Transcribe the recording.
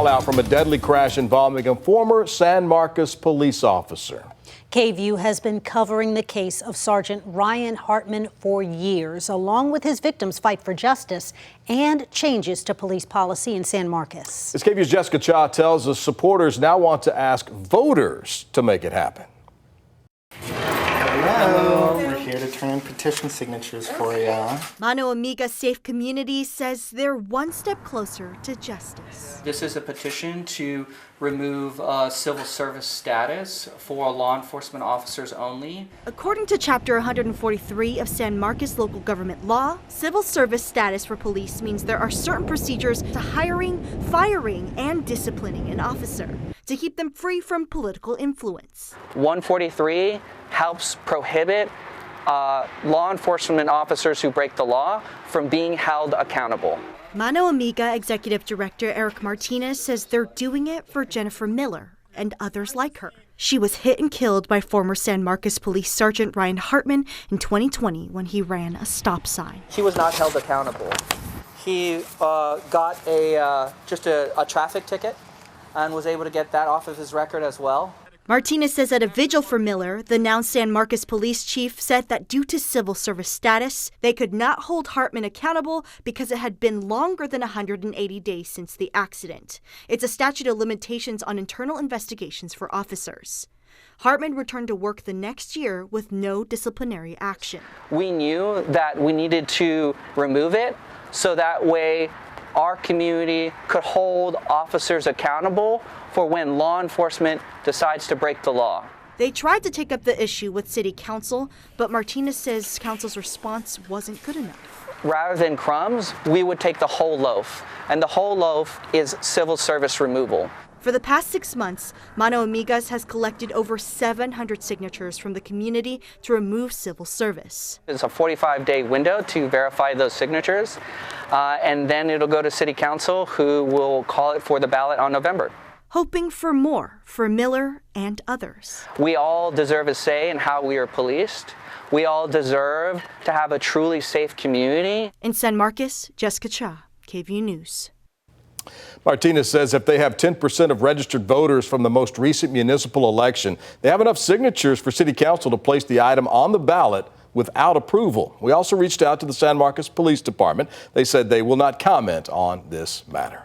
fallout from a deadly crash involving a former San Marcos police officer. KVUE has been covering the case of Sergeant Ryan Hartman for years, along with his victims' fight for justice and changes to police policy in San Marcos. As KVUE's Jessica Cha tells us, supporters now want to ask voters to make it happen. Hello. We're here to turn in petition signatures for you. Mano Amiga Safe Community says they're one step closer to justice. This is a petition to remove civil service status for law enforcement officers only. According to Chapter 143 of San Marcos local government law, civil service status for police means there are certain procedures to hiring, firing, and disciplining an officer to keep them free from political influence. 143 helps prohibit law enforcement officers who break the law from being held accountable. Mano Amiga Executive Director Eric Martinez says they're doing it for Jennifer Miller and others like her. She was hit and killed by former San Marcos Police Sergeant Ryan Hartman in 2020 when he ran a stop sign. He was not held accountable. He got just a traffic ticket and was able to get that off of his record as well. Martinez says at a vigil for Miller, the now San Marcos police chief said that due to civil service status, they could not hold Hartman accountable because it had been longer than 180 days since the accident. It's a statute of limitations on internal investigations for officers. Hartman returned to work the next year with no disciplinary action. We knew that we needed to remove it so that way our community could hold officers accountable for when law enforcement decides to break the law. They tried to take up the issue with City Council, but Martinez says Council's response wasn't good enough. Rather than crumbs, we would take the whole loaf, and the whole loaf is civil service removal. For the past 6 months, Mano Amigas has collected over 700 signatures from the community to remove civil service. It's a 45-day window to verify those signatures, and then it'll go to City Council, who will call it for the ballot on November. Hoping for more for Miller and others. We all deserve a say in how we are policed. We all deserve to have a truly safe community. In San Marcos, Jessica Cha, KVUE News. Martinez says if they have 10% of registered voters from the most recent municipal election, they have enough signatures for City Council to place the item on the ballot without approval. We also reached out to the San Marcos Police Department. They said they will not comment on this matter.